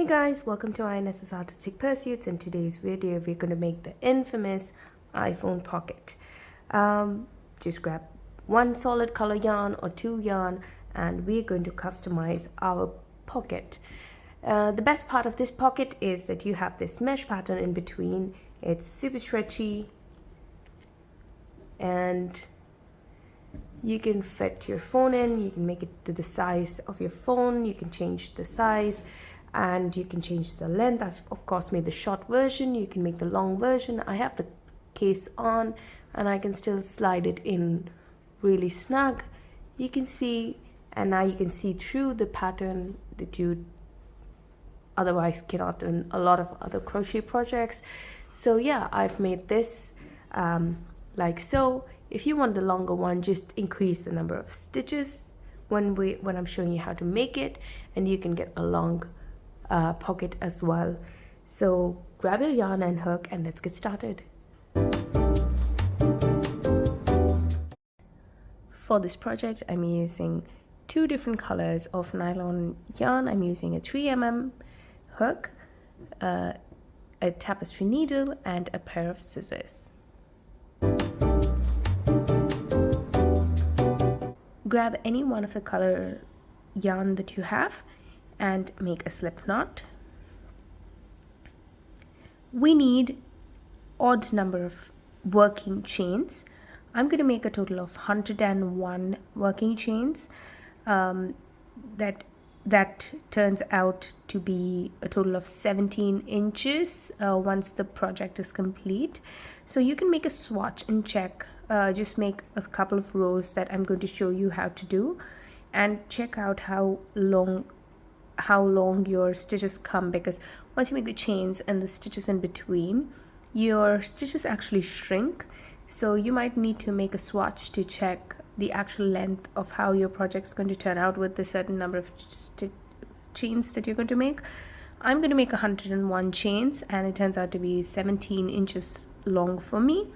Hey guys, welcome to INS's Artistic Pursuits. In today's video, we're going to make the infamous iPhone pocket. Just grab one solid color yarn or two yarn and we're going to customize our pocket. The best part of this pocket is that you have this mesh pattern in between. It's super stretchy and you can fit your phone in, you can make it to the size of your phone, you can change the size and you can change the length. I've of course made the short version, you can make the long version. I have the case on and I can still slide it in really snug. You can see, and now you can see through the pattern that you otherwise cannot in a lot of other crochet projects. So yeah, I've made this like so. If you want the longer one, just increase the number of stitches when I'm showing you how to make it, and you can get a long pocket as well. So grab your yarn and hook and let's get started. For this project, I'm using two different colors of nylon yarn. I'm using a 3mm hook, a tapestry needle, and a pair of scissors. Grab any one of the color yarn that you have and make a slip knot. We need odd number of working chains. I'm going to make a total of 101 working chains. That turns out to be a total of 17 inches once the project is complete. So you can make a swatch and check. Just make a couple of rows that I'm going to show you how to do, and check out how long your stitches come, because once you make the chains and the stitches in between, your stitches actually shrink. So you might need to make a swatch to check the actual length of how your project is going to turn out with the certain number of chains that you're going to make. I'm going to make 101 chains and it turns out to be 17 inches long for me.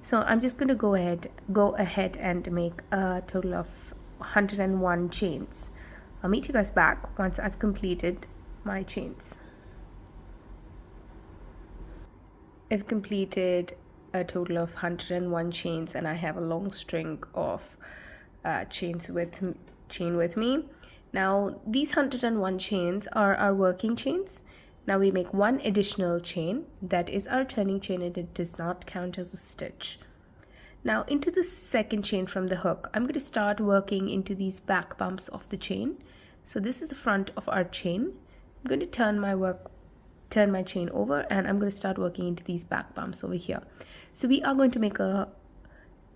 So I'm just going to go ahead and make a total of 101 chains. I'll meet you guys back once I've completed my chains. I've completed a total of 101 chains and I have a long string of chain with me. Now these 101 chains are our working chains. Now we make one additional chain, that is our turning chain, and it does not count as a stitch. Now into the second chain from the hook, I'm going to start working into these back bumps of the chain. So this is the front of our chain. I'm going to turn my chain over and I'm going to start working into these back bumps over here. So we are going to make a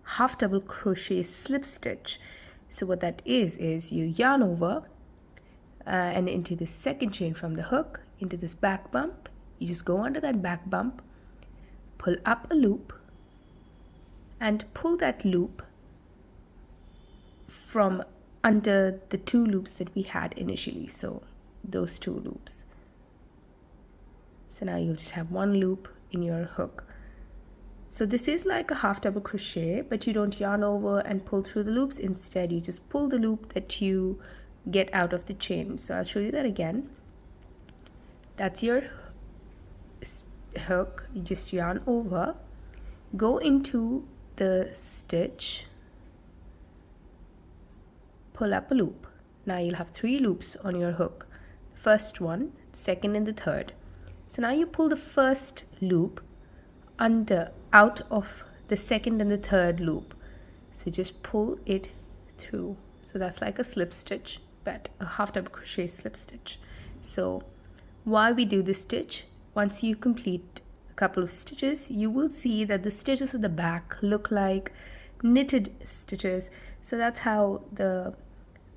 half double crochet slip stitch. So what that is you yarn over and into the second chain from the hook, into this back bump. You just go under that back bump, pull up a loop and pull that loop from under the two loops that we had initially, so those two loops. So now you'll just have one loop in your hook. So this is like a half double crochet, but you don't yarn over and pull through the loops. Instead you just pull the loop that you get out of the chain. So I'll show you that again. That's your hook. You just yarn over, go into the stitch, pull up a loop. Now you'll have three loops on your hook. First one, second and the third. So now you pull the first loop out of the second and the third loop. So just pull it through. So that's like a slip stitch, but a half double crochet slip stitch. So while we do this stitch, once you complete a couple of stitches, you will see that the stitches at the back look like knitted stitches. So that's how the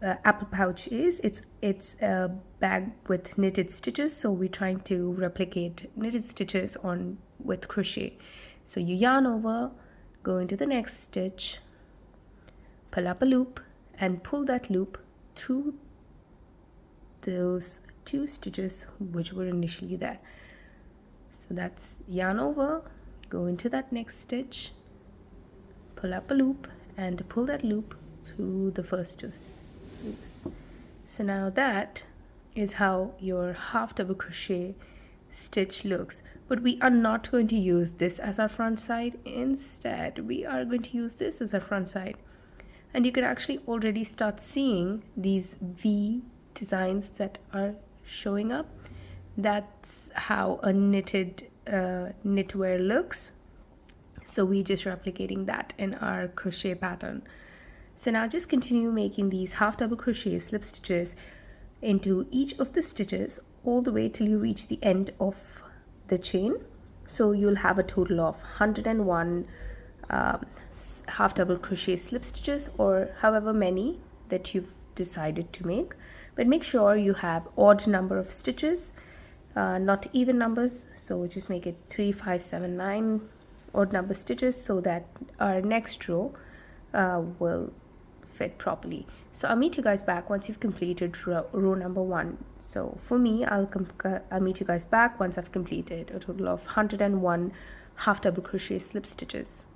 apple pouch is. It's a bag with knitted stitches, so we're trying to replicate knitted stitches with crochet. So you yarn over, go into the next stitch, pull up a loop and pull that loop through those two stitches which were initially there. So that's yarn over, go into that next stitch, pull up a loop and pull that loop through the first two loops. So now that is how your half double crochet stitch looks. But we are not going to use this as our front side. Instead, we are going to use this as our front side. And you can actually already start seeing these V designs that are showing up. That's how a knitted knitwear looks. So we're just replicating that in our crochet pattern. So now just continue making these half double crochet slip stitches into each of the stitches all the way till you reach the end of the chain. So you'll have a total of 101 half double crochet slip stitches, or however many that you've decided to make. But make sure you have odd number of stitches, not even numbers. So just make it 3, 5, 7, 9 odd number stitches so that our next row will fit properly. So I'll meet you guys back once you've completed row number 1. So for me, I'll meet you guys back once I've completed a total of 101 half double crochet slip stitches.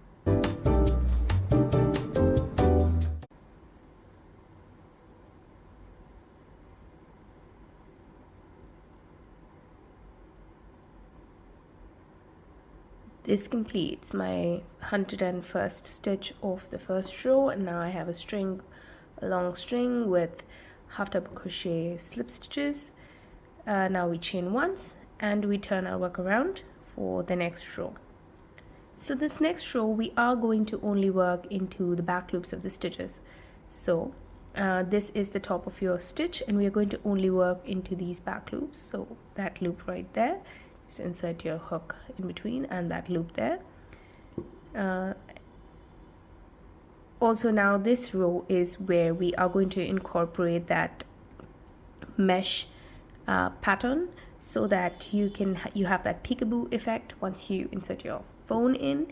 This completes my 101st stitch of the first row, and now I have a long string with half double crochet slip stitches. Now we chain once and we turn our work around for the next row. So this next row we are going to only work into the back loops of the stitches. So this is the top of your stitch and we are going to only work into these back loops. So that loop right there, just insert your hook in between, and that loop there. Also now this row is where we are going to incorporate that mesh pattern, so that you have that peekaboo effect once you insert your phone in.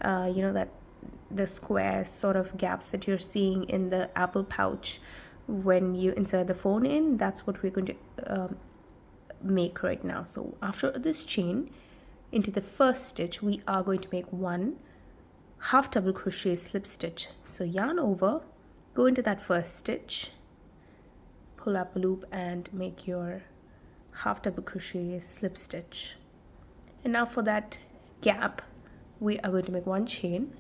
You know, that the square sort of gaps that you're seeing in the Apple pouch when you insert the phone in, that's what we're going to make right now. So after this chain, into the first stitch we are going to make 1 half double crochet slip stitch. So yarn over, go into that first stitch, pull up a loop and make your half double crochet slip stitch. And now for that gap we are going to make 1 chain.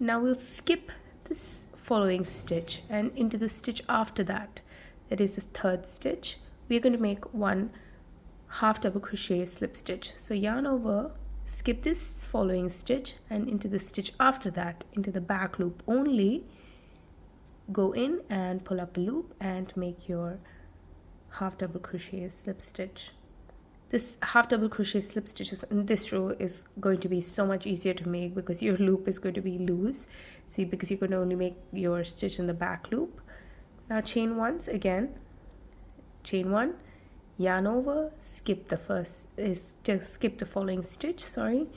Now we'll skip this following stitch, and into the stitch after that, that is the third stitch, we're going to make 1 half double crochet slip stitch. So yarn over, skip this following stitch, and into the stitch after that, into the back loop only, go in and pull up a loop and make your half double crochet slip stitch. This half double crochet slip stitches in this row is going to be so much easier to make because your loop is going to be loose. See, because you're going to only make your stitch in the back loop. Now chain once again, chain 1, yarn over, skip the following stitch, sorry,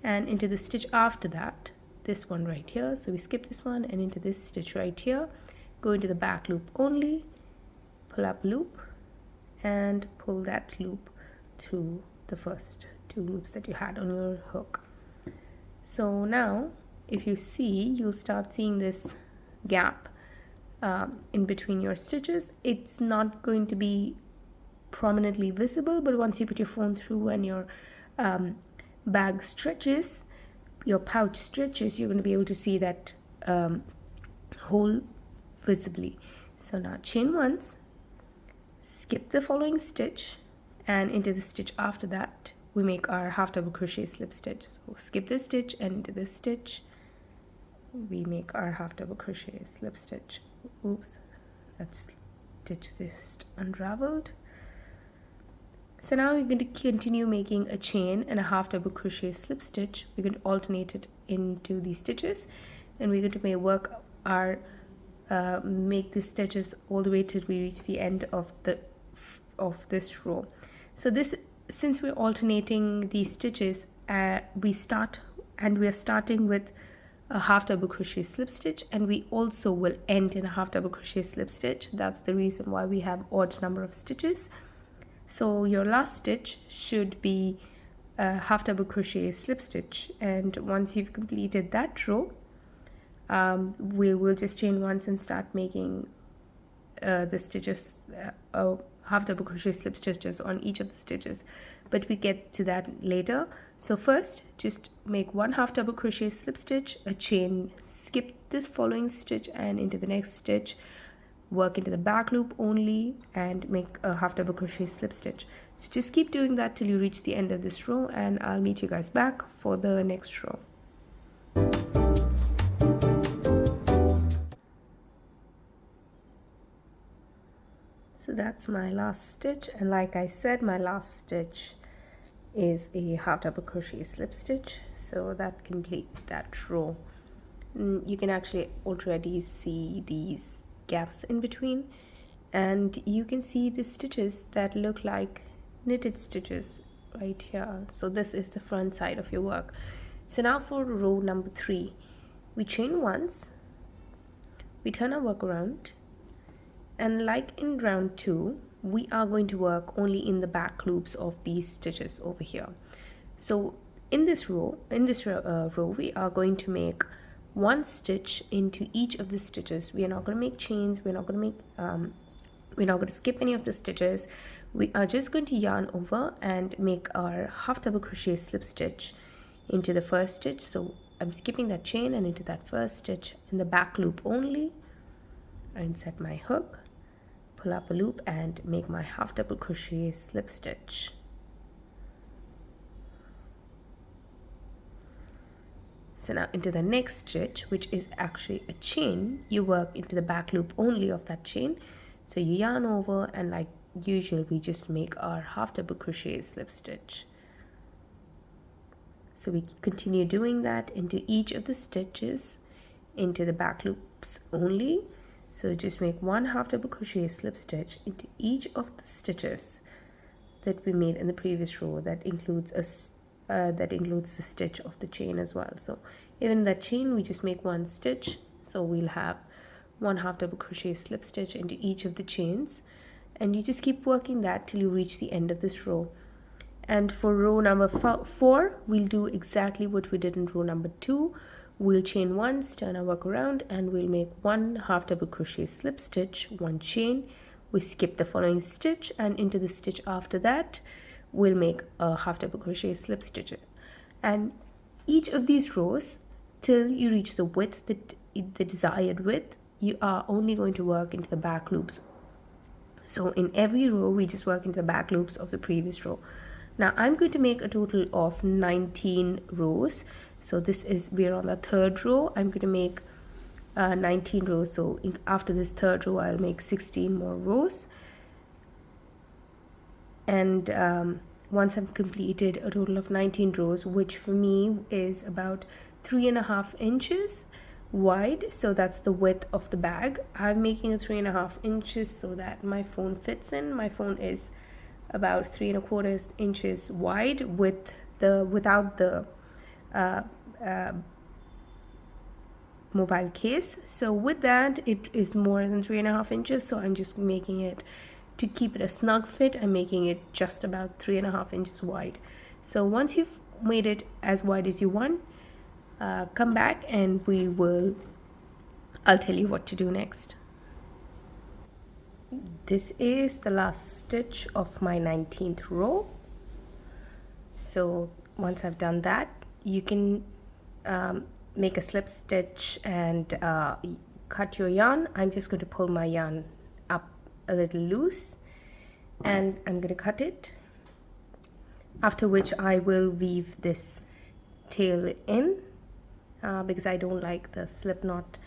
and into the stitch after that, this one right here. So we skip this one and into this stitch right here, go into the back loop only, pull up loop and pull that loop through the first 2 loops that you had on your hook. So now if you see, you'll start seeing this gap in between your stitches. It's not going to be prominently visible, but once you put your phone through and your bag stretches, your pouch stretches, you're going to be able to see that hole visibly. So now chain once, skip the following stitch, and into the stitch after that we make our half double crochet slip stitch. So skip this stitch and into this stitch we make our half double crochet slip stitch. Oops, that stitch just unraveled. So now we're going to continue making a chain and a half double crochet slip stitch. We're going to alternate it into these stitches, and we're going to make the stitches all the way till we reach the end of this row. So since we're alternating these stitches, we're starting with a half double crochet slip stitch, and we also will end in a half double crochet slip stitch. That's the reason why we have odd number of stitches. So your last stitch should be a half double crochet slip stitch, and once you've completed that row, we will just chain once and start making the stitches, half double crochet slip stitches on each of the stitches, but we get to that later. So first just make one half double crochet slip stitch, a chain, skip this following stitch and into the next stitch, work into the back loop only and make a half double crochet slip stitch. So just keep doing that till you reach the end of this row, and I'll meet you guys back for the next row. So that's my last stitch, and like I said, my last stitch is a half double crochet slip stitch, so that completes that row. You can actually already see these gaps in between, and you can see the stitches that look like knitted stitches right here. So this is the front side of your work. So now for row number 3, we chain once, we turn our work around, and like in round 2, we are going to work only in the back loops of these stitches over here. So in this row, we are going to make one stitch into each of the stitches. We are not going to make chains, we're not going to skip any of the stitches. We are just going to yarn over and make our half double crochet slip stitch into the first stitch. So I'm skipping that chain and into that first stitch in the back loop only. I insert my hook, pull up a loop and make my half double crochet slip stitch. So now into the next stitch, which is actually a chain, you work into the back loop only of that chain. So you yarn over and like usual, we just make our half double crochet slip stitch. So we continue doing that into each of the stitches into the back loops only. So just make one half double crochet slip stitch into each of the stitches that we made in the previous row. That includes the stitch of the chain as well. So even in that chain, we just make one stitch. So we'll have one half double crochet slip stitch into each of the chains, and you just keep working that till you reach the end of this row. And for row number 4, we'll do exactly what we did in row number 2. We'll chain once, turn our work around, and we'll make one half double crochet slip stitch, one chain. We skip the following stitch, and into the stitch after that we'll make a half double crochet slip stitch. And each of these rows till you reach the width, the desired width, you are only going to work into the back loops. So in every row we just work into the back loops of the previous row. Now I'm going to make a total of 19 rows. So we're on the 3rd row. I'm going to make 19 rows. So after this 3rd row, I'll make 16 more rows. And once I've completed a total of 19 rows, which for me is about 3.5 inches wide, so that's the width of the bag. I'm making a 3.5 inches so that my phone fits in. My phone is about 3.25 inches wide without the mobile case. So with that, it is more than 3.5 inches. So I'm just making it, to keep it a snug fit, I'm making it just about 3.5 inches wide. So once you've made it as wide as you want, come back and I'll tell you what to do next. This is the last stitch of my 19th row. So once I've done that, you can make a slip stitch and cut your yarn. I'm just going to pull my yarn up a little loose and I'm going to cut it, after which I will weave this tail in because I don't like the slip knot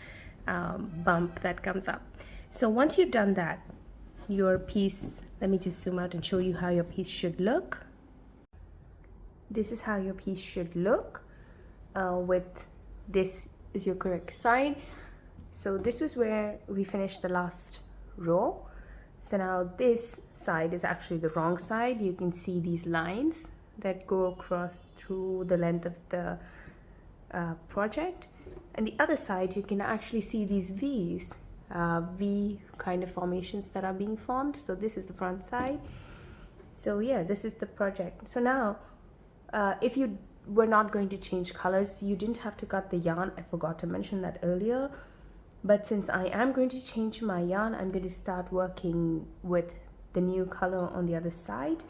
bump that comes up. So once you've done that, your piece, let me just zoom out and show you how your piece should look. This is how your piece should look with this is your correct side. So this was where we finished the last row. So now this side is actually the wrong side. You can see these lines that go across through the length of the project, and the other side you can actually see these V's, V kind of formations that are being formed. So this is the front side. So yeah, this is the project. So now if you were not going to change colors, you didn't have to cut the yarn. I forgot to mention that earlier. But since I am going to change my yarn, I'm going to start working with the new color on the other side.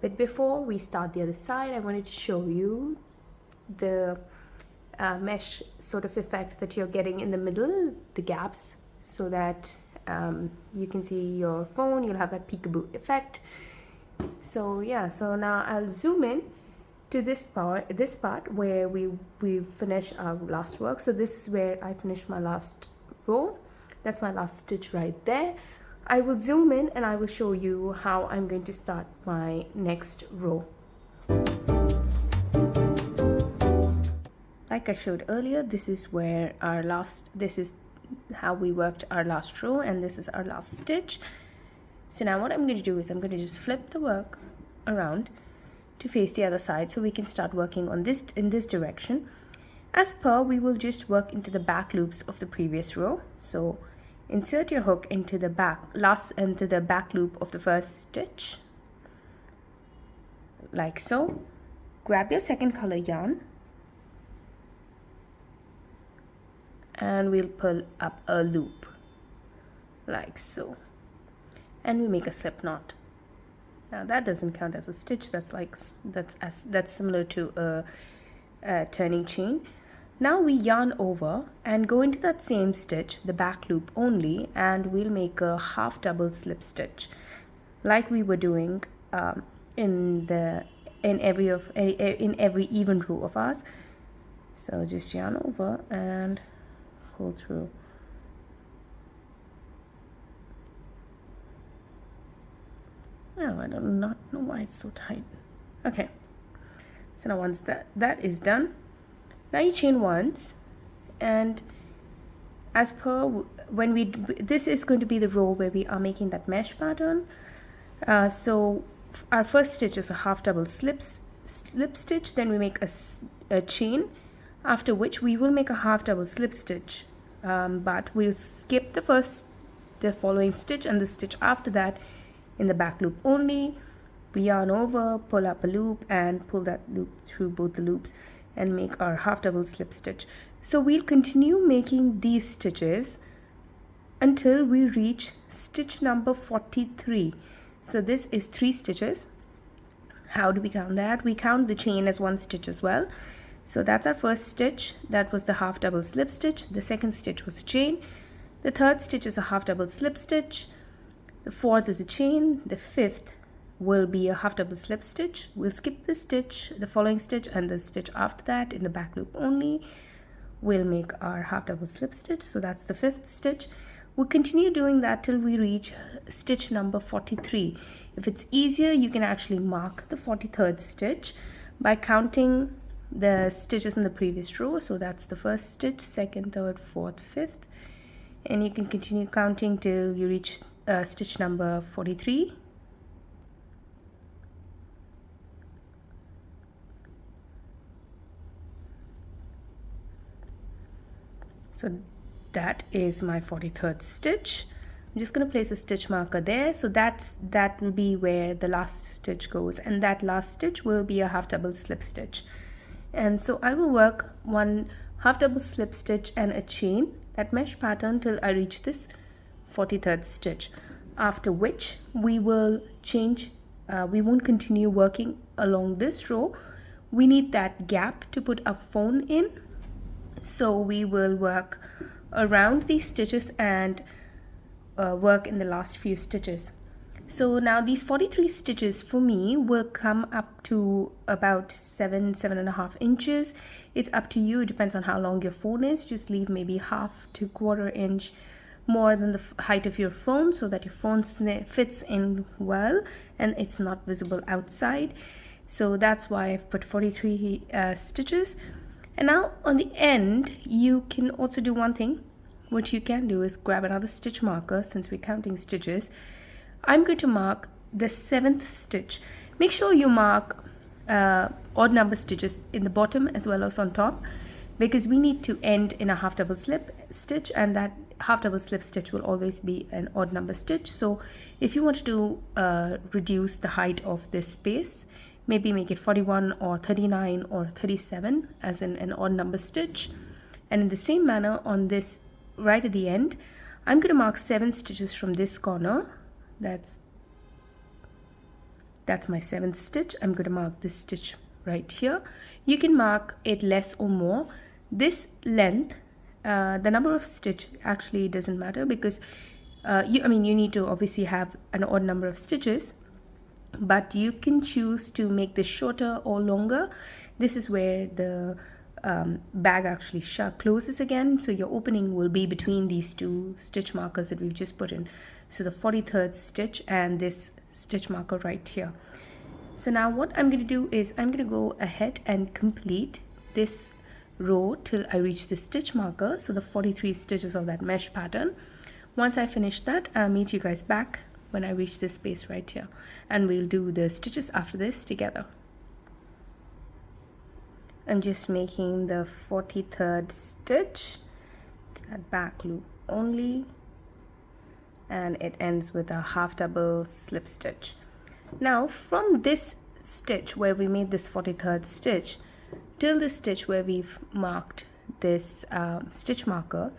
But before we start the other side, I wanted to show you the mesh sort of effect that you're getting in the middle, the gaps, so that you can see your phone. You'll have that peekaboo effect. So yeah, so now I'll zoom in to this part where we finish our last work. So this is where I finished my last row. That's my last stitch right there. I will zoom in and I will show you how I'm going to start my next row. Like I showed earlier, this is how we worked our last row, and this is our last stitch. So now what I'm going to do is I'm going to just flip the work around to face the other side so we can start working on this in this direction. As per, we will just work into the back loops of the previous row. So insert your hook into the back loop of the first stitch, like so. Grab your second color yarn and we'll pull up a loop like so, and we make a slip knot. Now that doesn't count as a stitch, that's similar to a turning chain. Now we yarn over and go into that same stitch, the back loop only, and we'll make a half double slip stitch like we were doing in every even row of ours. So just yarn over and pull through. Oh, I do not know why it's so tight. Okay, so now once that is done, now you chain once, and as per this is going to be the row where we are making that mesh pattern. So our first stitch is a half double slip stitch, then we make a chain, after which we will make a half double slip stitch, but we'll skip the following stitch and the stitch after that in the back loop only. We yarn over, pull up a loop and pull that loop through both the loops and make our half double slip stitch. So we'll continue making these stitches until we reach stitch number 43. So this is 3 stitches. How do we count that? We count the chain as 1 stitch as well. So that's our first stitch, that was the half double slip stitch. The second stitch was a chain. The third stitch is a half double slip stitch. The fourth is a chain. The fifth will be a half double slip stitch. We'll skip the stitch, the following stitch and the stitch after that in the back loop only. We'll make our half double slip stitch. So that's the 5th stitch. We'll continue doing that till we reach stitch number 43. If it's easier, you can actually mark the 43rd stitch by counting the stitches in the previous row. So that's the first stitch, 2nd, 3rd, 4th, 5th, and you can continue counting till you reach stitch number 43. So that is my 43rd stitch. I'm just going to place a stitch marker there. So that will be where the last stitch goes, and that last stitch will be a half double slip stitch. And so I will work 1 half double slip stitch and a chain, that mesh pattern, till I reach this 43rd stitch, after which we will change. We won't continue working along this row. We need that gap to put a phone in, so we will work around these stitches and work in the last few stitches. So now these 43 stitches for me will come up to about 7.5 inches. It's up to you, it depends on how long your phone is. Just leave maybe half to quarter inch more than the height of your phone, so that your phone fits in well and it's not visible outside. So that's why I've put 43 stitches. And now on the end, you can also do one thing. What you can do is grab another stitch marker, since we're counting stitches. I'm going to mark the 7th stitch. Make sure you mark odd number stitches in the bottom as well as on top, because we need to end in a half double slip stitch, and that half double slip stitch will always be an odd number stitch. So if you want to reduce the height of this space, maybe make it 41 or 39 or 37 as in an odd number stitch. And in the same manner on this right at the end, I'm going to mark 7 stitches from this corner. That's my 7th stitch. I'm going to mark this stitch right here. You can mark it less or more. This length, the number of stitch actually doesn't matter, because you need to obviously have an odd number of stitches, but you can choose to make this shorter or longer. This is where the bag actually closes again, so your opening will be between these two stitch markers that we've just put in, so the 43rd stitch and this stitch marker right here. So now what I'm going to do is I'm going to go ahead and complete this row till I reach the stitch marker, so the 43 stitches of that mesh pattern. Once I finish that, I'll meet you guys back when I reach this space right here, and we'll do the stitches after this together. I'm just making the 43rd stitch to that back loop only, and it ends with a half double slip stitch. Now from this stitch where we made this 43rd stitch till the stitch where we've marked this stitch marker,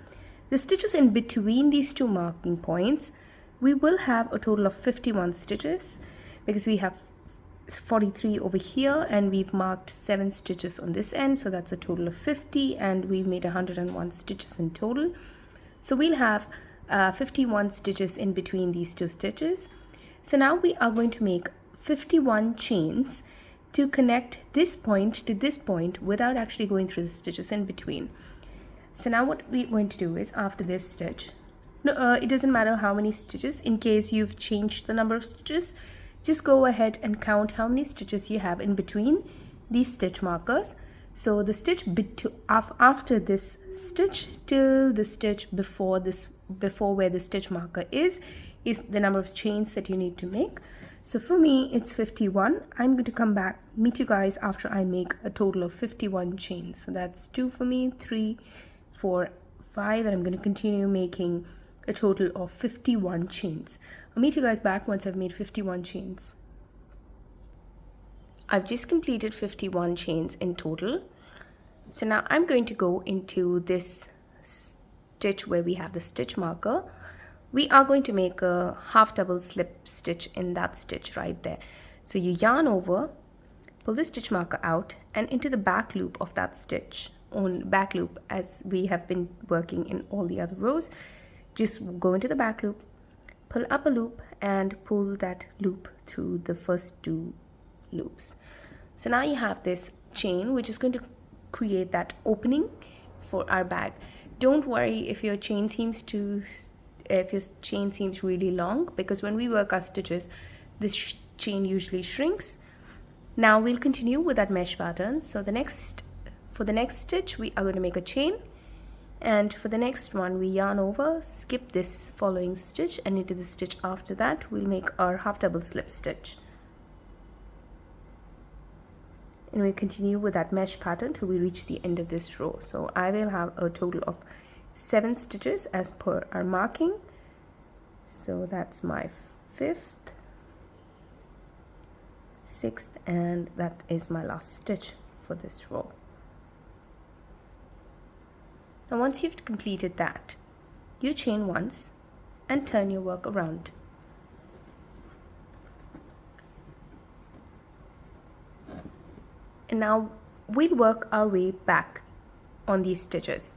the stitches in between these two marking points, we will have a total of 51 stitches, because we have 43 over here and we've marked 7 stitches on this end, so that's a total of 50, and we've made 101 stitches in total. So we'll have 51 stitches in between these two stitches. So now we are going to make 51 chains to connect this point to this point without actually going through the stitches in between. So now what we're going to do is, after this stitch, it doesn't matter how many stitches, in case you've changed the number of stitches, just go ahead and count how many stitches you have in between these stitch markers. So the stitch after this stitch till the stitch before where the stitch marker is the number of chains that you need to make. So for me it's 51. I'm going to come back, meet you guys after I make a total of 51 chains. So that's 2 for me, 3, 4, 5, and I'm going to continue making a total of 51 chains. I'll meet you guys back once I've made 51 chains. I've just completed 51 chains in total. So now I'm going to go into this stitch where we have the stitch marker. We are going to make a half double slip stitch in that stitch right there. So you yarn over, pull the stitch marker out, and into the back loop of that stitch, on back loop as we have been working in all the other rows. Just go into the back loop, pull up a loop, and pull that loop through the first 2 loops. So now you have this chain which is going to create that opening for our bag. Don't worry if your chain seems really long, because when we work our stitches, this chain usually shrinks. Now we'll continue with that mesh pattern. So for the next stitch we are going to make a chain, and for the next one we yarn over, skip this following stitch, and into the stitch after that we'll make our half double slip stitch, and we'll continue with that mesh pattern till we reach the end of this row. So I will have a total of 7 stitches as per our marking. So that's my 5th, 6th, and that is my last stitch for this row. Now once you've completed that, you chain once and turn your work around. And now we'll work our way back on these stitches.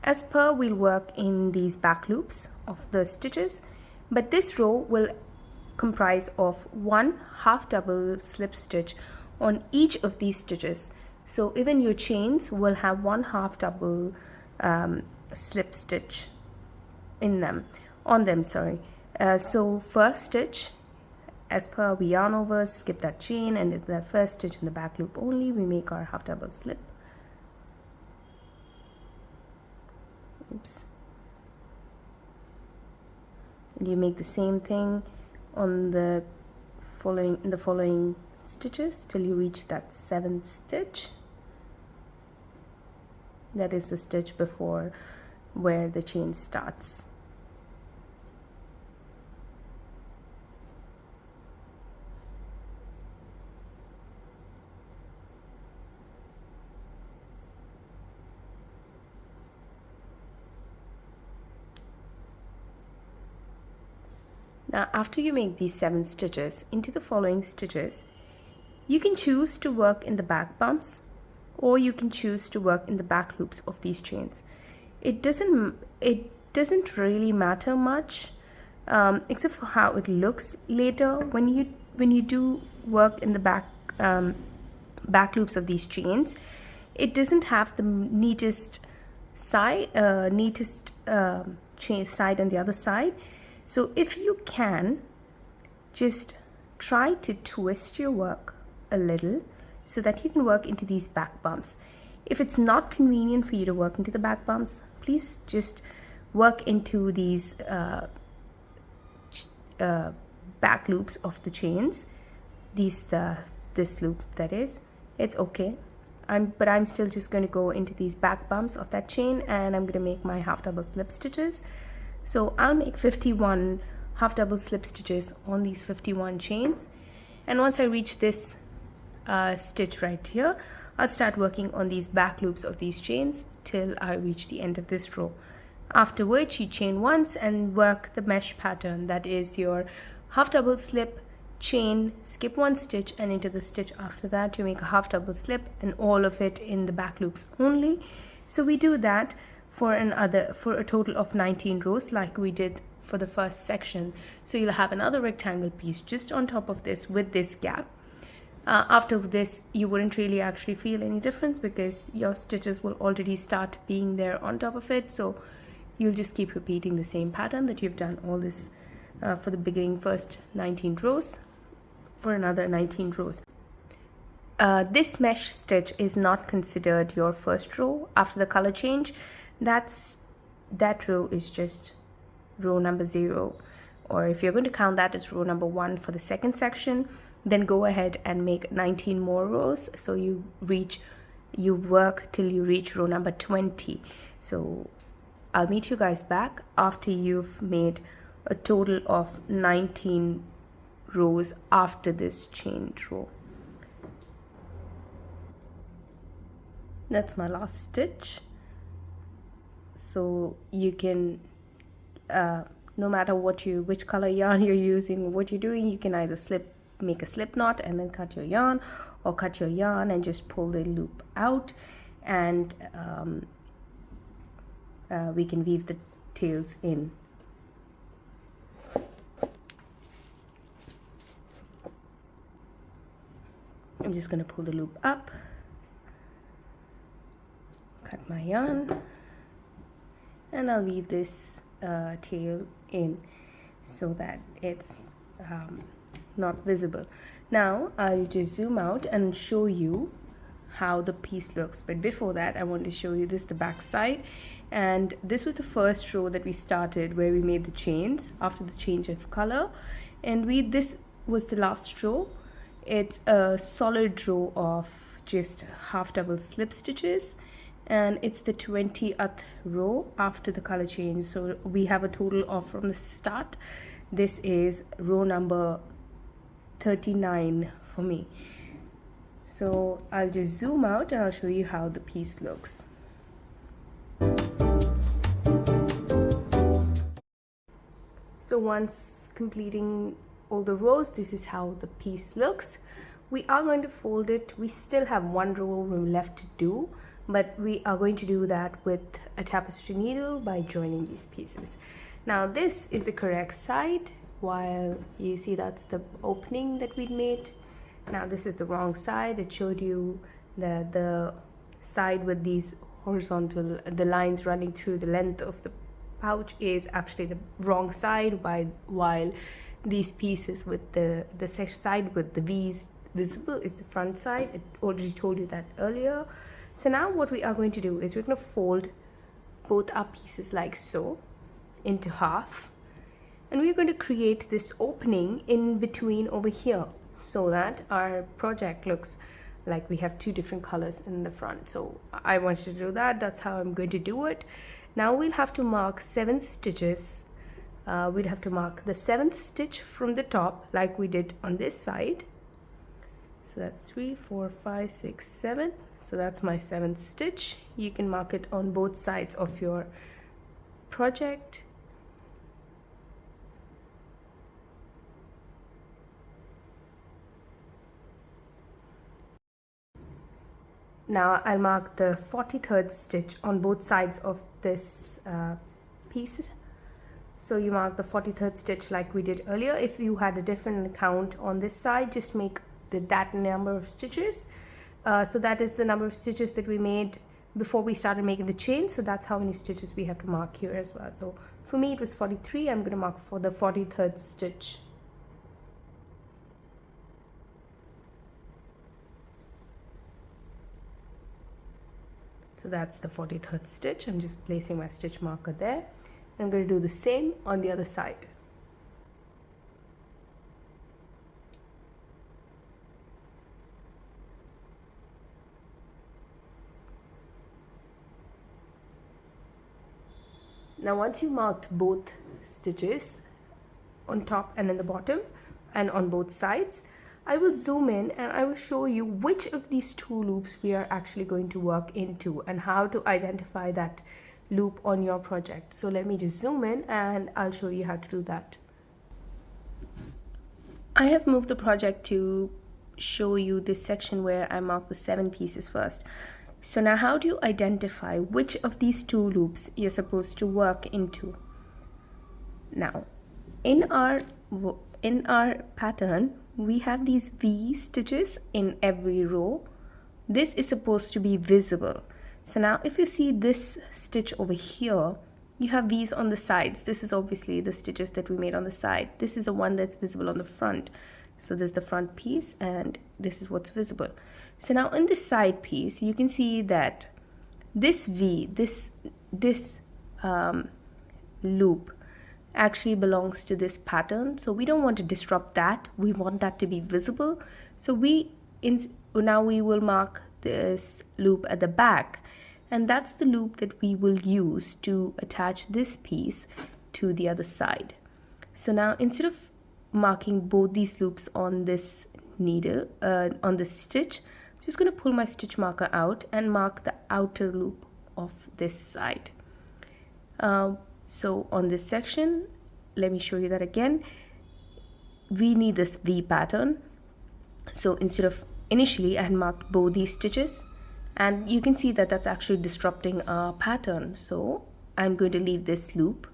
As per, we'll work in these back loops of the stitches, but this row will comprise of 1 half double slip stitch on each of these stitches. So even your chains will have 1 half double slip stitch on them. So first stitch, as per, we yarn over, skip that chain, and in the first stitch in the back loop only we make our half double slip. Oops. And you make the same thing on the following stitches till you reach that 7th stitch. That is the stitch before where the chain starts. Now after you make these 7 stitches, into the following stitches, you can choose to work in the back bumps, or you can choose to work in the back loops of these chains. It doesn't really matter much, except for how it looks later when you do work in the back loops of these chains. It doesn't have the neatest chain side on the other side. So if you can, just try to twist your work a little so that you can work into these back bumps. If it's not convenient for you to work into the back bumps, please just work into these back loops of the chains. This loop, that is, it's okay. But I'm still just going to go into these back bumps of that chain, and I'm going to make my half double slip stitches. So I'll make 51 half double slip stitches on these 51 chains, and once I reach this stitch right here, I'll start working on these back loops of these chains till I reach the end of this row. After which you chain once and work the mesh pattern, that is your half double slip, chain, skip 1 stitch, and into the stitch after that you make a half double slip, and all of it in the back loops only. So we do that for a total of 19 rows like we did for the first section. So you'll have another rectangle piece just on top of this with this gap. After this, you wouldn't really actually feel any difference because your stitches will already start being there on top of it. So you'll just keep repeating the same pattern that you've done all this for the beginning first 19 rows for another 19 rows. This mesh stitch is not considered your first row after the color change. That row is just row number 0, or if you're going to count that as row number 1 for the second section, then go ahead and make 19 more rows. So you work till you reach row number 20. So I'll meet you guys back after you've made a total of 19 rows after this chain row. That's my last stitch. So you can no matter which color yarn you're using, what you're doing, you can either make a slip knot and then cut your yarn, or cut your yarn and just pull the loop out, and we can weave the tails in. I'm just going to pull the loop up, cut my yarn, and I'll weave this tail in so that it's not visible. Now I'll just zoom out and show you how the piece looks, but before that I want to show you the back side. And this was the first row that we started where we made the chains after the change of color, and this was the last row. It's a solid row of just half double slip stitches, and it's the 20th row after the color change. So we have a total of, from the start, this is row number 39 for me. So I'll just zoom out and I'll show you how the piece looks. So once completing all the rows, this is how the piece looks. We are going to fold it. We still have one row left to do, but we are going to do that with a tapestry needle by joining these pieces. Now this is the correct side, while you see that's the opening that we'd made. Now this is the wrong side. It showed you that the side with these horizontal, the lines running through the length of the pouch, is actually the wrong side, while these pieces with the side with the V's visible is the front side. I already told you that earlier. So now what we are going to do is we're going to fold both our pieces like so into half, and we're going to create this opening in between over here so that our project looks like we have two different colors in the front. So I wanted to do that. That's how I'm going to do it. Now we'll have to mark 7 stitches. We'd have to mark the 7th stitch from the top like we did on this side. So that's 3, 4, 5, 6, 7. So that's my 7th stitch. You can mark it on both sides of your project. Now I'll mark the 43rd stitch on both sides of this piece. So you mark the 43rd stitch like we did earlier. If you had a different count on this side, just make that number of stitches. So that is the number of stitches that we made before we started making the chain. So that's how many stitches we have to mark here as well. So for me it was 43. I'm going to mark for the 43rd stitch. So that's the 43rd stitch. I'm just placing my stitch marker there. I'm going to do the same on the other side. Now once you marked both stitches on top and in the bottom and on both sides, I will zoom in and I will show you which of these two loops we are actually going to work into and how to identify that loop on your project. So let me just zoom in and I'll show you how to do that. I have moved the project to show you this section where I marked the 7 pieces first. So now how do you identify which of these two loops you're supposed to work into? Now in our pattern we have these V stitches in every row. This is supposed to be visible. So now if you see this stitch over here, you have V's on the sides. This is obviously the stitches that we made on the side. This is the one that's visible on the front. So there's the front piece and this is what's visible. So now in this side piece, you can see that this V, this loop actually belongs to this pattern. So we don't want to disrupt that. We want that to be visible. So now we will mark this loop at the back. And that's the loop that we will use to attach this piece to the other side. So now instead of marking both these loops on this needle, on this stitch, I'm just going to pull my stitch marker out and mark the outer loop of this side. So on this section, let me show you that again. We need this V pattern. So instead of initially I had marked both these stitches, and you can see that that's actually disrupting our pattern. So I'm going to leave this loop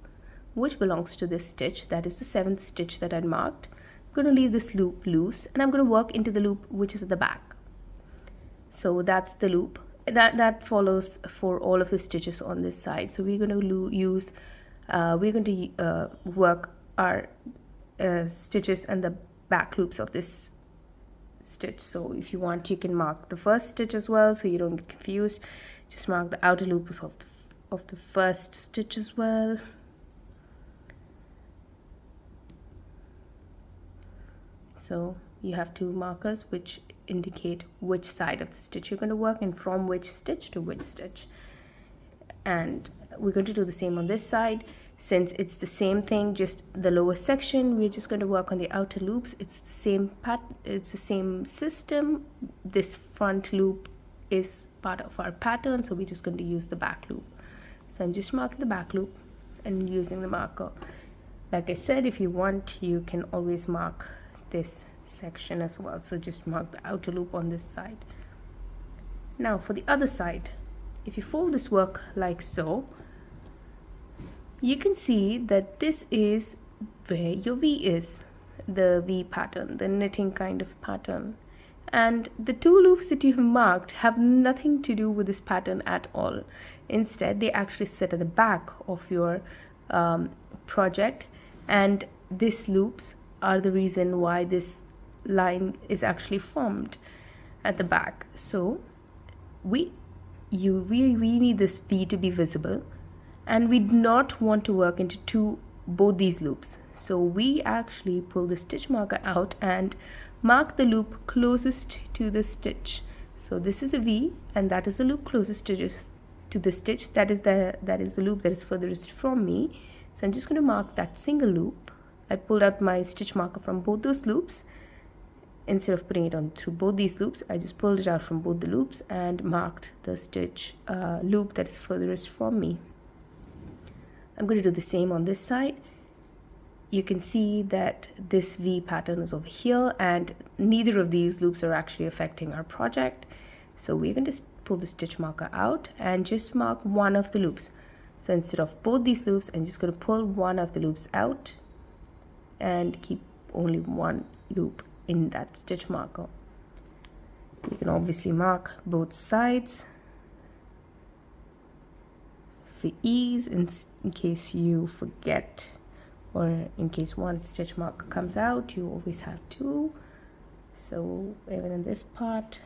which belongs to this stitch, that is the 7th stitch that I marked. I'm going to leave this loop loose and I'm going to work into the loop which is at the back. So that's the loop that follows for all of the stitches on this side. So we're going to work our stitches and the back loops of this stitch. So if you want, you can mark the first stitch as well so you don't get confused. Just mark the outer loops of the first stitch as well. So you have two markers which indicate which side of the stitch you're going to work and from which stitch to which stitch. And we're going to do the same on this side. Since it's the same thing, just the lower section, we're just going to work on the outer loops. It's the same it's the same system. This front loop is part of our pattern, so we're just going to use the back loop. So I'm just marking the back loop and using the marker. Like I said, if you want, you can always mark this section as well. So just mark the outer loop on this side. Now for the other side, if you fold this work like so, you can see that this is where your V is, the V pattern, the knitting kind of pattern. And the two loops that you have marked have nothing to do with this pattern at all. Instead, they actually sit at the back of your project, and these loops are the reason why this line is actually formed at the back. So we need this V to be visible, and we do not want to work into both these loops. So we actually pull the stitch marker out and mark the loop closest to the stitch. So this is a V and that is the loop closest to the stitch. That is the loop that is furthest from me. So I'm just going to mark that single loop. I pulled out my stitch marker from both those loops. Instead of putting it on through both these loops, I just pulled it out from both the loops and marked the stitch loop that is furthest from me. I'm going to do the same on this side. You can see that this V pattern is over here and neither of these loops are actually affecting our project. So we're going to pull the stitch marker out and just mark one of the loops. So instead of both these loops, I'm just going to pull one of the loops out and keep only one loop in that stitch marker. You can obviously mark both sides for ease in case you forget, or in case one stitch marker comes out, you always have two. So even in this part,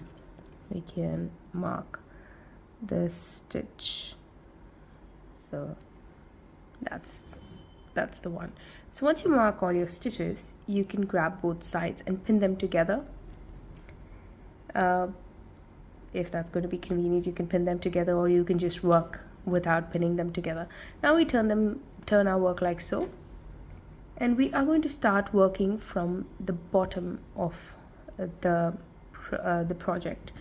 we can mark the stitch. So that's the one. So once you mark all your stitches, you can grab both sides and pin them together. If that's going to be convenient, you can pin them together, or you can just work without pinning them together. Now we turn our work like so, and we are going to start working from the bottom of the project.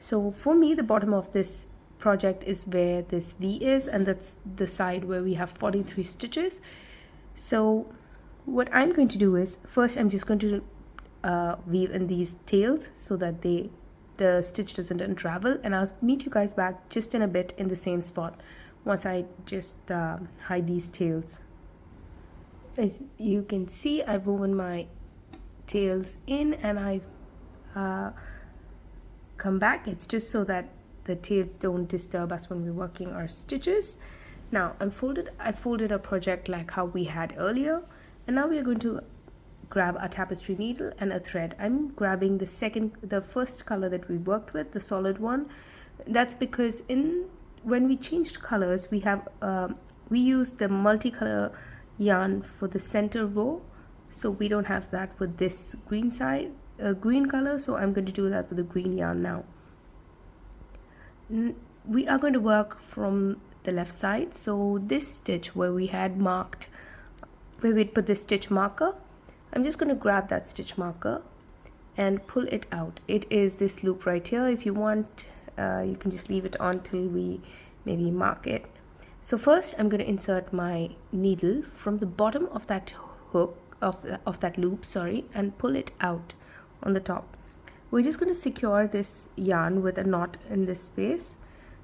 So for me, the bottom of this project is where this V is, and that's the side where we have 43 stitches. So what I'm going to do is, first I'm just going to weave in these tails so that the stitch doesn't unravel, and I'll meet you guys back just in a bit in the same spot once I just hide these tails. As you can see, I've woven my tails in, and I've come back. It's just so that the tails don't disturb us when we're working our stitches. Now I folded a project like how we had earlier, and now we are going to grab a tapestry needle and a thread. I'm grabbing the first color that we worked with, the solid one. That's because when we changed colors, we used the multicolor yarn for the center row, so we don't have that with this green color. So I'm going to do that with the green yarn now. We are going to work from the left side. So this stitch where we had marked, where we'd put the stitch marker, I'm just going to grab that stitch marker and pull it out. It is this loop right here. If you want, you can just leave it on till we maybe mark it. So first I'm going to insert my needle from the bottom of that hook, of that loop, sorry, and pull it out on the top. We're just going to secure this yarn with a knot in this space.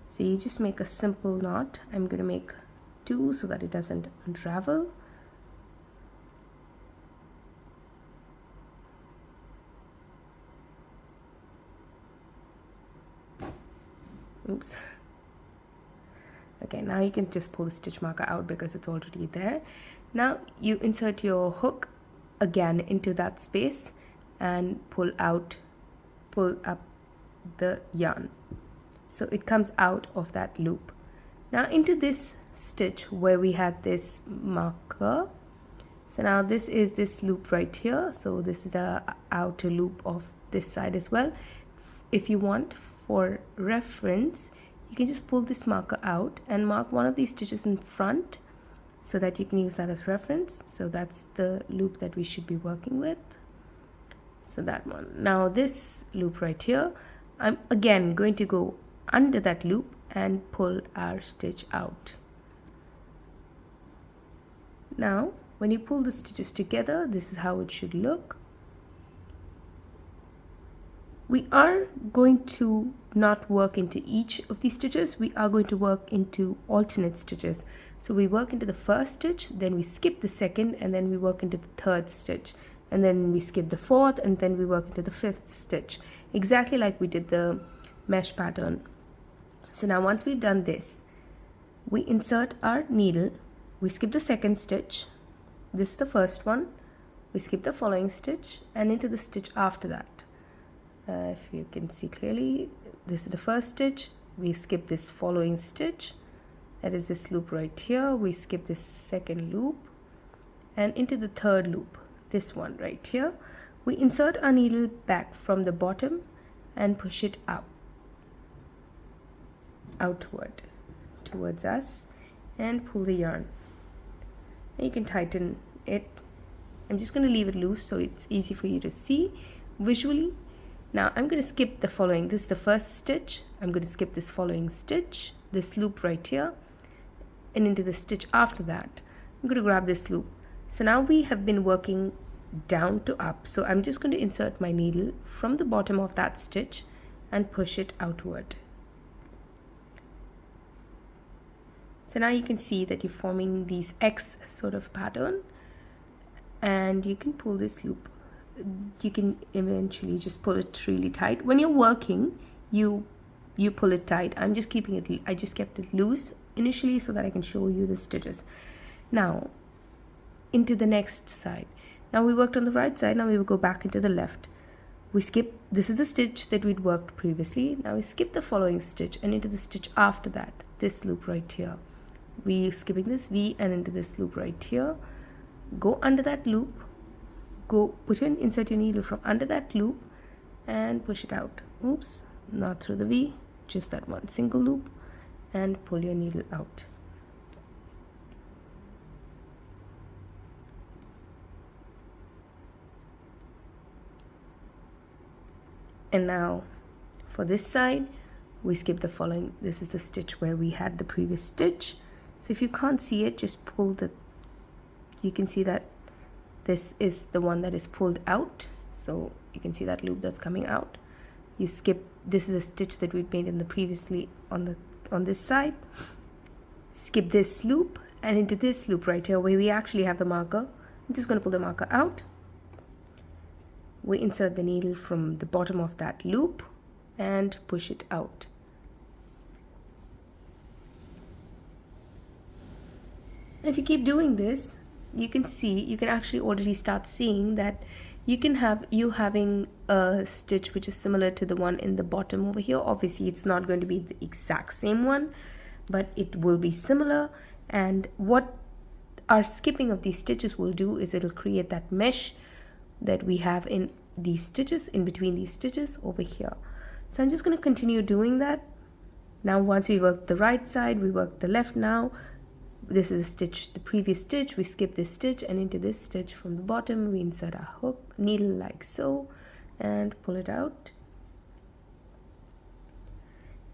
So you just make a simple knot. I'm going to make two so that it doesn't unravel. Oops. Okay, now you can just pull the stitch marker out because it's already there. Now you insert your hook again into that space and pull up the yarn so it comes out of that loop. Now into this stitch where we had this marker, so now this is this loop right here, so this is the outer loop of this side as well. If you want, for reference, you can just pull this marker out and mark one of these stitches in front so that you can use that as reference. So that's the loop that we should be working with. So that one. Now this loop right here, I'm again going to go under that loop and pull our stitch out. Now when you pull the stitches together, this is how it should look. We are going to not work into each of these stitches. We are going to work into alternate stitches. So we work into the first stitch, then we skip the second, and then we work into the third stitch, and then we skip the fourth, and then we work into the fifth stitch, exactly like we did the mesh pattern. So now once we've done this, we insert our needle, we skip the second stitch, this is the first one, we skip the following stitch and into the stitch after that. If you can see clearly, this is the first stitch, we skip this following stitch, that is this loop right here, we skip this second loop and into the third loop, this one right here. We insert our needle back from the bottom and push it outward towards us and pull the yarn. You can tighten it. I'm just going to leave it loose so it's easy for you to see visually. Now I'm going to skip the following, this is the first stitch, I'm going to skip this following stitch, this loop right here, and into the stitch after that I'm going to grab this loop. So now we have been working down to up, so I'm just going to insert my needle from the bottom of that stitch and push it outward. So now you can see that you're forming these X sort of pattern, and you can pull this loop. You can eventually just pull it really tight. When you're working, you pull it tight. I just kept it loose initially so that I can show you the stitches. Now into the next side. Now we worked on the right side, now we will go back into the left. We skip, this is the stitch that we'd worked previously. Now we skip the following stitch and into the stitch after that, this loop right here. We skipping this V and into this loop right here. Go under that loop, insert your needle from under that loop and push it out. Oops, not through the V, just that one single loop, and pull your needle out. And now for this side, we skip the following. This is the stitch where we had the previous stitch. So if you can't see it, just pull the, you can see that this is the one that is pulled out. So you can see that loop that's coming out. You skip, this is a stitch that we made in the previously on this side. Skip this loop and into this loop right here where we actually have the marker. I'm just going to pull the marker out. We insert the needle from the bottom of that loop and push it out. If you keep doing this, you can actually already start seeing that you can have having a stitch which is similar to the one in the bottom over here. Obviously it's not going to be the exact same one, but it will be similar. And what our skipping of these stitches will do is it'll create that mesh that we have in these stitches, in between these stitches over here. So I'm just going to continue doing that. Now once we work the right side, we work the left. Now this is a stitch, the previous stitch, we skip this stitch and into this stitch from the bottom we insert our hook needle like so and pull it out.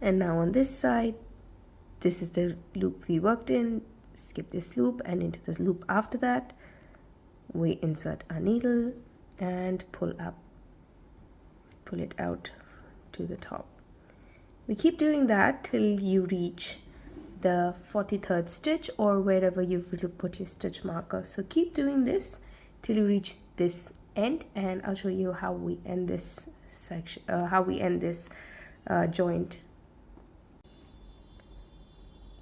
And now on this side, this is the loop we worked in, skip this loop and into the loop after that we insert our needle and pull it out to the top. We keep doing that till you reach the 43rd stitch or wherever you've put your stitch marker. So keep doing this till you reach this end, and I'll show you how we end this section, joint.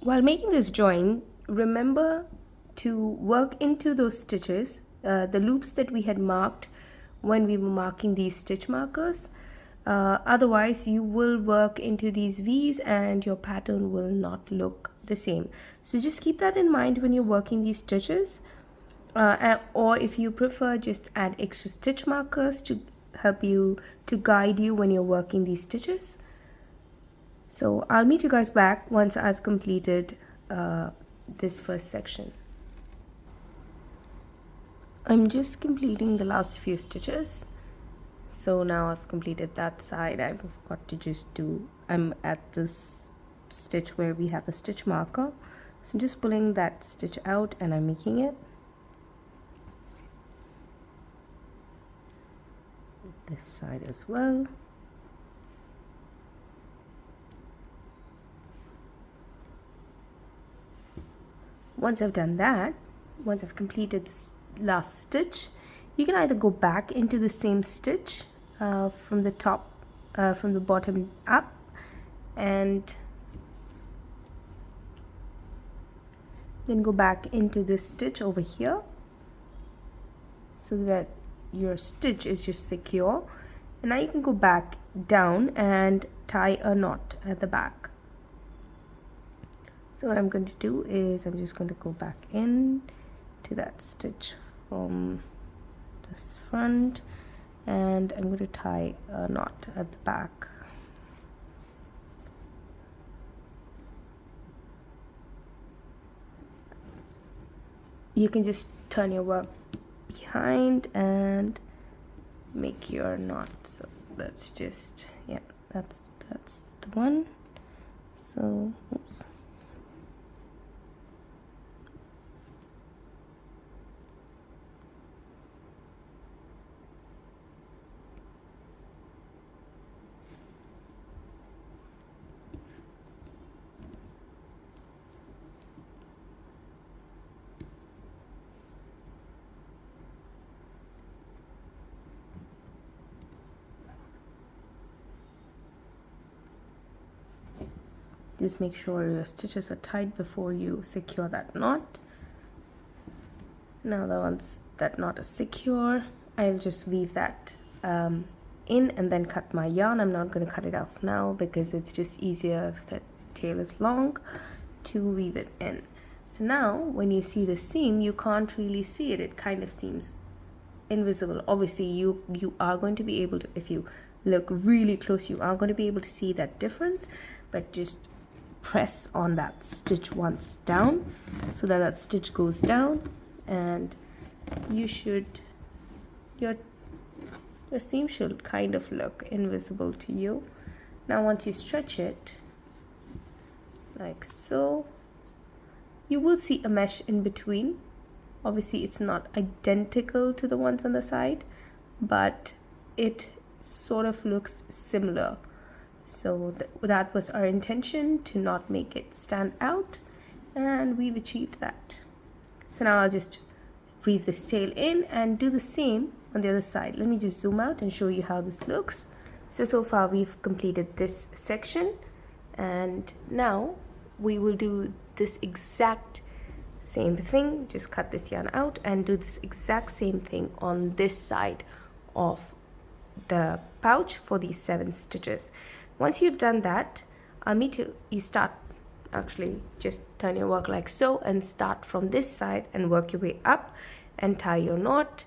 While making this joint, remember to work into those stitches, the loops that we had marked when we were marking these stitch markers. Otherwise you will work into these V's and your pattern will not look the same. So just keep that in mind when you're working these stitches, or if you prefer, just add extra stitch markers to help you, to guide you when you're working these stitches. So I'll meet you guys back once I've completed this first section. I'm just completing the last few stitches. So now I've completed that side. I've got to just do, I'm at this stitch where we have the stitch marker. So I'm just pulling that stitch out and I'm making it. This side as well. Once I've done that, once I've completed this last stitch, you can either go back into the same stitch from the top, from the bottom up, and then go back into this stitch over here so that your stitch is just secure. And now you can go back down and tie a knot at the back. So what I'm going to do is I'm just going to go back in to that stitch from this front and I'm going to tie a knot at the back. You can just turn your work behind and make your knot. So that's just, yeah, that's the one. So oops. Just make sure your stitches are tight before you secure that knot. Now that once that knot is secure, I'll just weave that in and then cut my yarn. I'm not going to cut it off now because it's just easier if the tail is long to weave it in. So now when you see the seam, you can't really see it. It kind of seems invisible. Obviously you are going to be able to, if you look really close, you are going to be able to see that difference, but just press on that stitch once down so that that stitch goes down, and you should, your seam should kind of look invisible to you. Now once you stretch it like so, you will see a mesh in between. Obviously it's not identical to the ones on the side, but it sort of looks similar. So that was our intention, to not make it stand out, and we've achieved that. So now I'll just weave this tail in and do the same on the other side. Let me just zoom out and show you how this looks. So far we've completed this section, and now we will do this exact same thing. Just cut this yarn out and do this exact same thing on this side of the pouch for these 7 stitches. Once you've done that, I'll meet you. You start, actually just turn your work like so and start from this side and work your way up and tie your knot.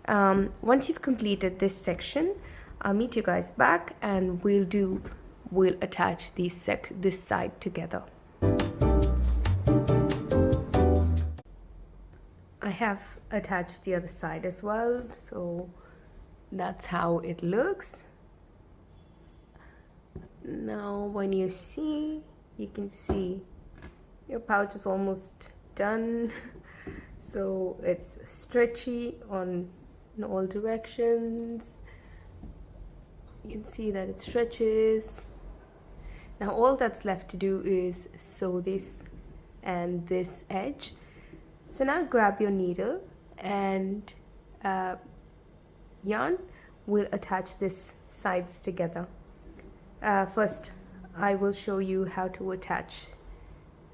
Once you've completed this section, I'll meet you guys back and we'll attach this side together. I have attached the other side as well, so that's how it looks. Now when you can see your pouch is almost done. So it's stretchy in all directions. You can see that it stretches. Now all that's left to do is sew this and this edge. So now grab your needle and yarn. We'll attach these sides together. First, I will show you how to attach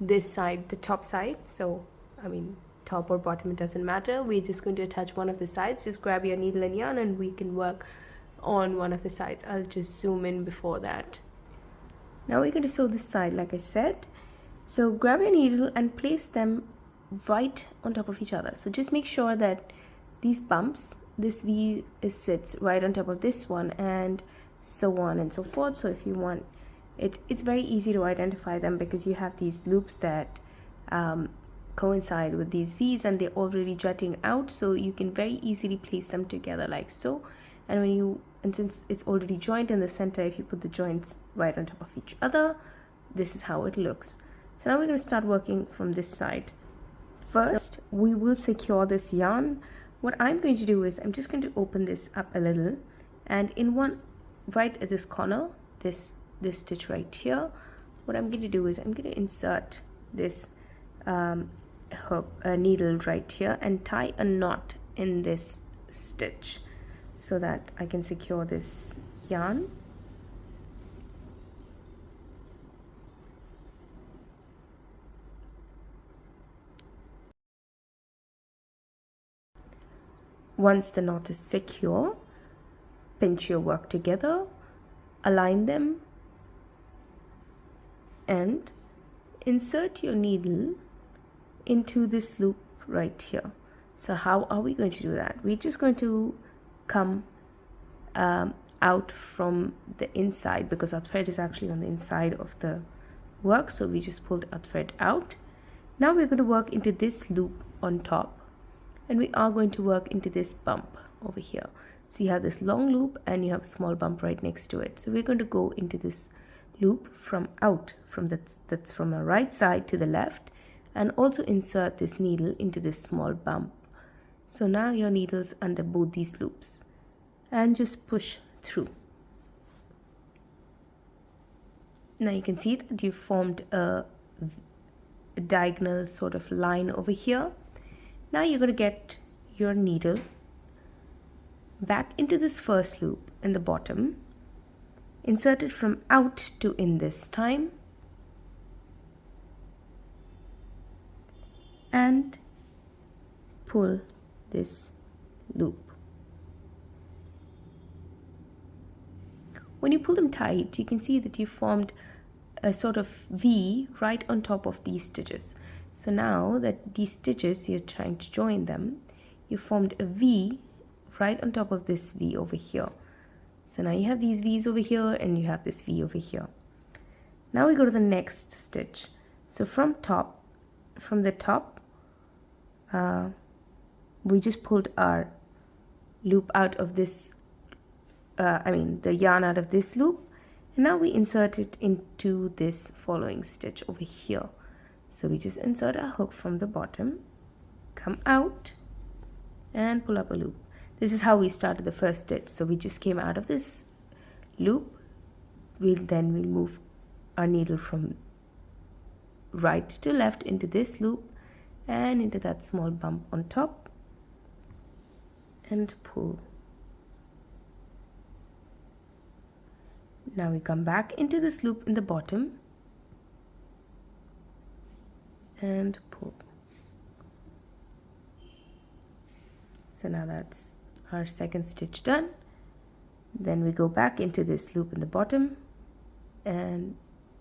this side, the top side. So, I mean, top or bottom, it doesn't matter. We're just going to attach one of the sides. Just grab your needle and yarn and we can work on one of the sides. I'll just zoom in before that. Now we're going to sew this side, like I said. So grab your needle and place them right on top of each other. So just make sure that these bumps, this V sits right on top of this one, and so on and so forth. So if you want, it's very easy to identify them because you have these loops that coincide with these V's and they're already jutting out, so you can very easily place them together like so. And since it's already joined in the center, if you put the joints right on top of each other, this is how it looks. So now we're going to start working from this side. First, we will secure this yarn. What I'm going to do is I'm just going to open this up a little, and in one right at this corner, this stitch right here, what I'm going to do is I'm going to insert this needle right here and tie a knot in this stitch so that I can secure this yarn. Once the knot is secure, pinch your work together, align them, and insert your needle into this loop right here. So how are we going to do that? We're just going to come out from the inside, because our thread is actually on the inside of the work, so we just pulled our thread out. Now we're going to work into this loop on top, and we are going to work into this bump over here. So you have this long loop and you have a small bump right next to it. So we're going to go into this loop that's from the right side to the left, and also insert this needle into this small bump. So now your needle's under both these loops and just push through. Now you can see that you formed a diagonal sort of line over here. Now you're going to get your needle back into this first loop in the bottom, insert it from out to in this time, and pull this loop. When you pull them tight, you can see that you formed a sort of V right on top of these stitches. So now that these stitches, you're trying to join them, you formed a V right on top of this V over here. So now you have these V's over here and you have this V over here. Now we go to the next stitch. So from the top, we just pulled our loop out of this, the yarn out of this loop, and now we insert it into this following stitch over here. So we just insert our hook from the bottom, come out, and pull up a loop. This is how we started the first stitch. So we just came out of this loop. We'll move our needle from right to left into this loop and into that small bump on top and pull. Now we come back into this loop in the bottom and pull. So now that's our second stitch done. Then we go back into this loop in the bottom and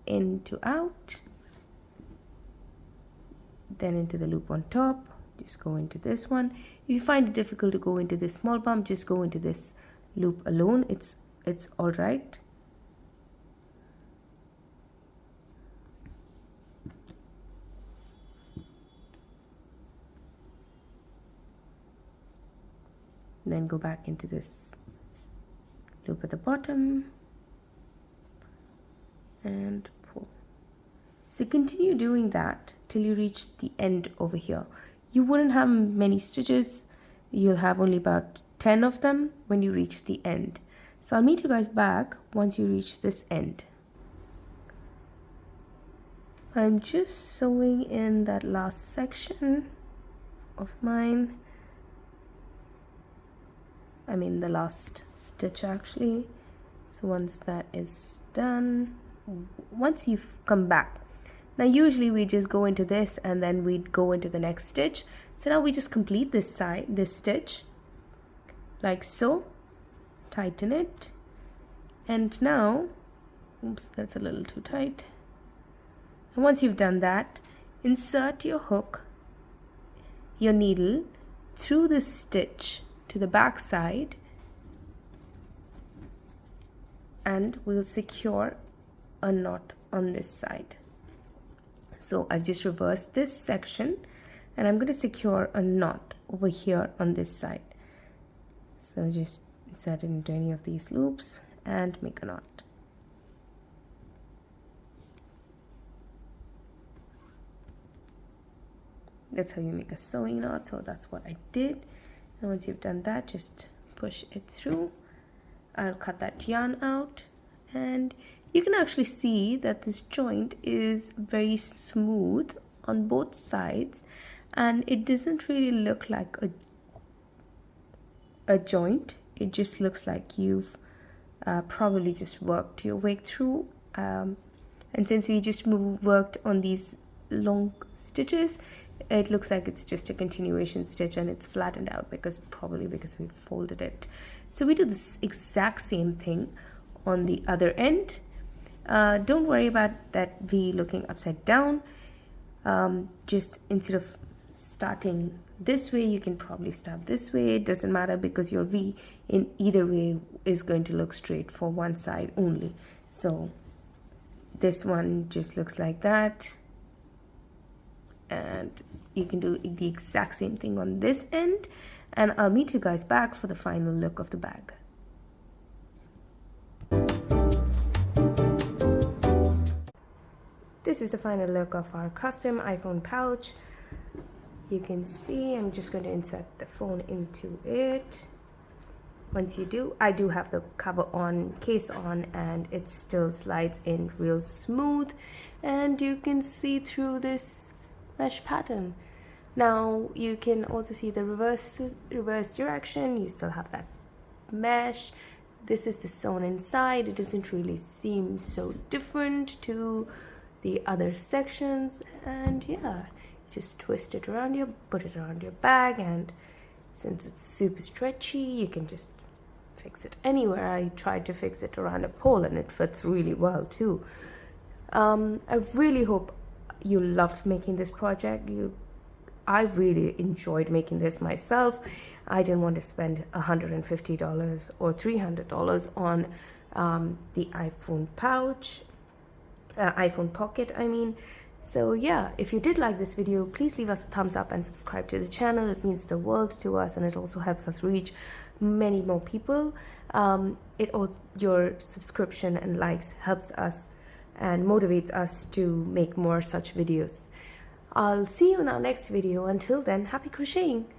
into out, then into the loop on top. Just go into this one. If you find it difficult to go into this small bump, just go into this loop alone. It's all right. Then go back into this loop at the bottom and pull. So continue doing that till you reach the end over here. You wouldn't have many stitches. You'll have only about 10 of them when you reach the end. So I'll meet you guys back once you reach this end. I'm just sewing in that last section of mine. The last stitch actually. So once that is done, once you've come back, now usually we just go into this and then we'd go into the next stitch. So now we just complete this stitch like so, tighten it, and now, oops, that's a little too tight. And once you've done that, insert your hook, your needle through this stitch to the back side, and we'll secure a knot on this side. So I've just reversed this section and I'm going to secure a knot over here on this side. So just insert it into any of these loops and make a knot. That's how you make a sewing knot. So that's what I did. And once you've done that, just push it through. I'll cut that yarn out, and you can actually see that this joint is very smooth on both sides, and it doesn't really look like a joint. It just looks like you've probably just worked your way through, and since we just worked on these long stitches, it looks like it's just a continuation stitch and it's flattened out probably because we folded it. So we do this exact same thing on the other end. Don't worry about that V looking upside down. Just instead of starting this way, you can probably start this way. It doesn't matter because your V in either way is going to look straight for one side only. So this one just looks like that, and you can do the exact same thing on this end, and I'll meet you guys back for the final look of the bag. This is the final look of our custom iPhone pouch. You can see I'm just going to insert the phone into it. Once you do, I do have the cover on, case on, and it still slides in real smooth, and you can see through this mesh pattern. Now you can also see the reverse direction. You still have that mesh. This is the sewn inside. It doesn't really seem so different to the other sections, and yeah, just twist it around your, put it around your bag, and since it's super stretchy, you can just fix it anywhere. I tried to fix it around a pole and it fits really well too. I really hope you loved making this project. I really enjoyed making this myself. I didn't want to spend $150 or $300 on the iPhone pouch, iPhone pocket, I mean. So yeah, if you did like this video, please leave us a thumbs up and subscribe to the channel. It means the world to us, and it also helps us reach many more people. Your subscription and likes helps us and motivates us to make more such videos. I'll see you in our next video. Until then, happy crocheting!